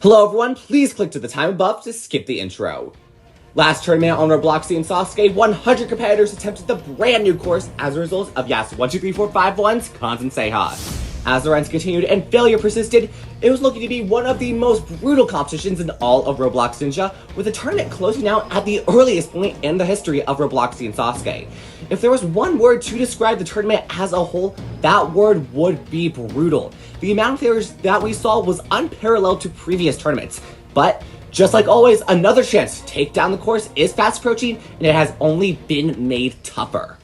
Hello everyone, please click to the time above to skip the intro. Last tournament on Robloxian SASUKE, 100 competitors attempted the brand new course as a result of Yas 12345's Cons and Seiha. As the runs continued and failure persisted, it was looking to be one of the most brutal competitions in all of Roblox Ninja, with the tournament closing out at the earliest point in the history of Robloxian SASUKE. If there was one word to describe the tournament as a whole, that word would be brutal. The amount of failures that we saw was unparalleled to previous tournaments, but just like always, another chance to take down the course is fast approaching, and it has only been made tougher.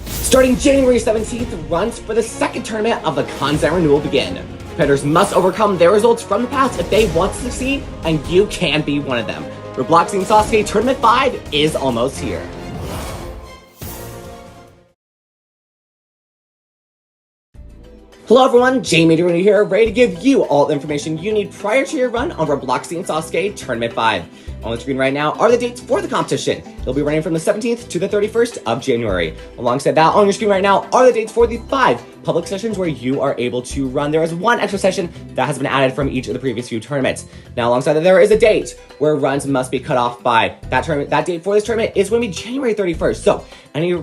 Starting January 17th, runs for the second tournament of the Cons and Renewal begin. Competitors must overcome their results from the past if they want to succeed, and you can be one of them. Robloxian SASUKE Tournament 5 is almost here. Hello everyone, Jamie Dooney here, ready to give you all the information you need prior to your run on Robloxian SASUKE Tournament 5. On the screen right now are the dates for the competition. It'll be running from the 17th to the 31st of January. Alongside that, on your screen right now are the dates for the 5 public sessions where you are able to run. There is one extra session that has been added from each of the previous few tournaments. Now, alongside that, there is a date where runs must be cut off by. That date for this tournament is going to be January 31st. So, any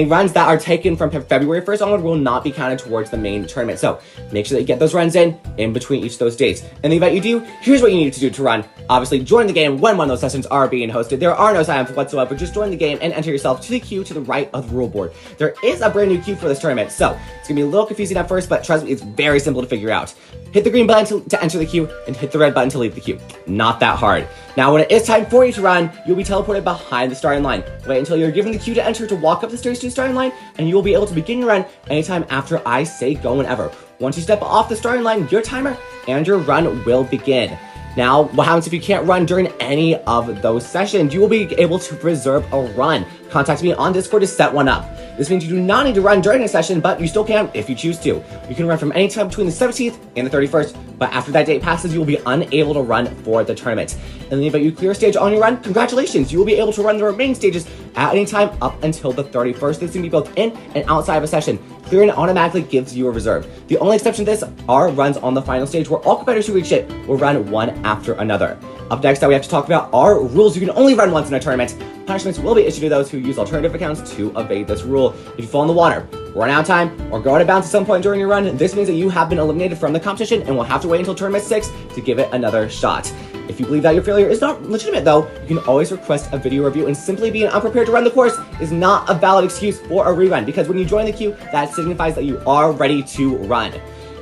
runs that are taken from February 1st onward will not be counted towards the main tournament. So, make sure that you get those runs in between each of those dates. In the event you do, here's what you need to do to run. Obviously, join the game when one of those sessions are being hosted. There are no sign-ups whatsoever. Just join the game and enter yourself to the queue to the right of the rule board. There is a brand new queue for this tournament, so it's going to be a little confusing at first, but trust me, it's very simple to figure out. Hit the green button to enter the queue, and hit the red button to leave the queue. Not that hard. Now, when it is time for you to run, you'll be teleported behind the starting line. Wait until you're given the queue to enter to walk up the stairs to the starting line, and you will be able to begin your run anytime after I say go whenever. Once you step off the starting line, your timer and your run will begin. Now, what happens if you can't run during any of those sessions? You will be able to reserve a run. Contact me on Discord to set one up. This means you do not need to run during a session, but you still can if you choose to. You can run from any time between the 17th and the 31st, but after that date passes, you will be unable to run for the tournament. In the event you clear a stage on your run, congratulations! You will be able to run the remaining stages at any time up until the 31st. This can be both in and outside of a session. Clearing automatically gives you a reserve. The only exception to this are runs on the final stage, where all competitors who reach it will run one after another. Up next, that we have to talk about are rules. You can only run once in a tournament. Punishments will be issued to those who use alternative accounts to evade this rule. If you fall in the water, run out of time, or go out of bounds at some point during your run, this means that you have been eliminated from the competition and will have to wait until tournament 6 to give it another shot. If you believe that your failure is not legitimate though, you can always request a video review, and simply being unprepared to run the course is not a valid excuse for a rerun, because when you join the queue, that signifies that you are ready to run.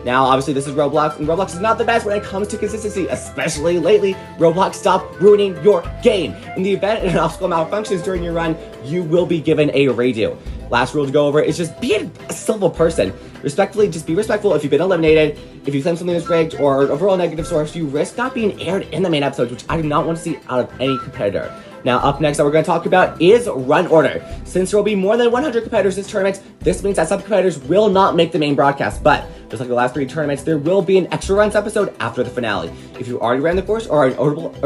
Now, obviously, this is Roblox, and Roblox is not the best when it comes to consistency, especially lately. Roblox, stop ruining your game. In the event an obstacle malfunctions during your run, you will be given a redo. Last rule to go over is just be a civil person. Respectfully, just be respectful if you've been eliminated. If you claim something is rigged or an overall negative source, you risk not being aired in the main episodes, which I do not want to see out of any competitor. Now, up next that we're going to talk about is run order. Since there will be more than 100 competitors this tournament, this means that some competitors will not make the main broadcast, but just like the last 3 tournaments, there will be an extra runs episode after the finale. If you already ran the course or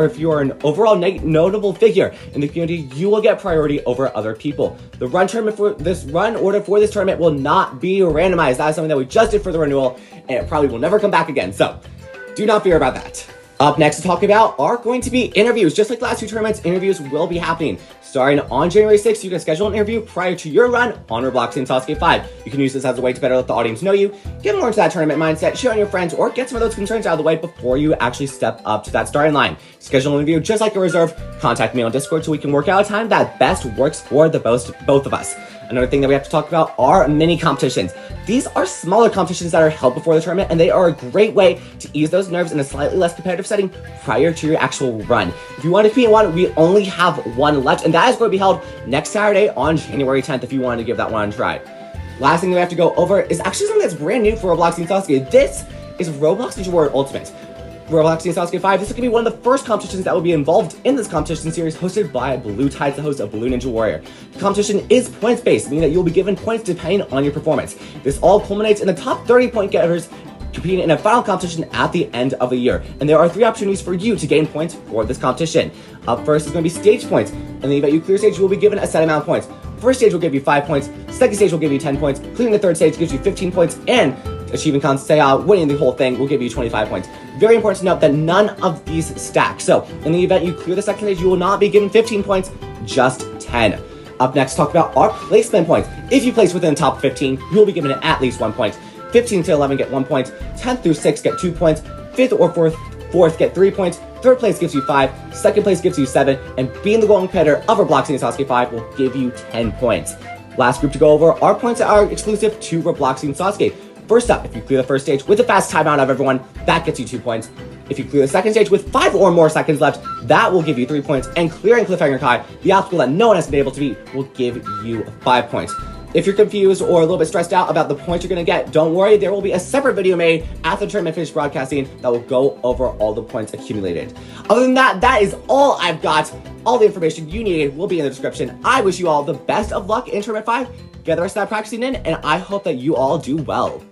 if you are an overall notable figure in the community, you will get priority over other people. The run order for this tournament will not be randomized. That is something that we just did for the renewal, and it probably will never come back again. So do not fear about that. Up next to talk about are going to be interviews. Just like the last 2 tournaments, interviews will be happening. Starting on January 6th, you can schedule an interview prior to your run on Robloxian SASUKE 5. You can use this as a way to better let the audience know you, get more into that tournament mindset, share on your friends, or get some of those concerns out of the way before you actually step up to that starting line. Schedule an interview just like a reserve. Contact me on Discord so we can work out a time that best works for the both of us. Another thing that we have to talk about are mini competitions. These are smaller competitions that are held before the tournament, and they are a great way to ease those nerves in a slightly less competitive setting prior to your actual run. If you want to compete in one, we only have one left, and that is going to be held next Saturday on January 10th if you wanted to give that one a try. Last thing that we have to go over is actually something that's brand new for Robloxian SASUKE. This is Roblox Ninja Warrior Ultimate. Robloxian SASUKE 5, this is going to be one of the first competitions that will be involved in this competition series hosted by Blue Tides, the host of Blue Ninja Warrior. The competition is points-based, meaning that you'll be given points depending on your performance. This all culminates in the top 30 point getters competing in a final competition at the end of the year. And there are 3 opportunities for you to gain points for this competition. Up first is going to be stage points. In the event you clear stage, you will be given a set amount of points. First stage will give you 5 points, second stage will give you 10 points, clearing the third stage gives you 15 points, and achieving winning the whole thing will give you 25 points. Very important to note that none of these stack. So in the event you clear the second stage, you will not be given 15 points, just 10. Up next, talk about our placement points. If you place within the top 15, you will be given at least 1 point. 15 to 11 get 1 point. 10 through 6 get 2 points. 5th or 4th get 3 points. 3rd place gives you 5. 2nd place gives you 7. And being the golden competitor of Robloxian SASUKE 5 will give you 10 points. Last group to go over are points that are exclusive to Robloxian SASUKE. First up, if you clear the first stage with the fast timeout of everyone, that gets you 2 points. If you clear the second stage with 5 or more seconds left, that will give you 3 points. And clearing Cliffhanger Kai, the obstacle that no one has been able to beat, will give you 5 points. If you're confused or a little bit stressed out about the points you're going to get, don't worry, there will be a separate video made after the tournament finishes broadcasting that will go over all the points accumulated. Other than that, that is all I've got. All the information you needed will be in the description. I wish you all the best of luck in Tournament 5. Get the rest of that practicing in, and I hope that you all do well.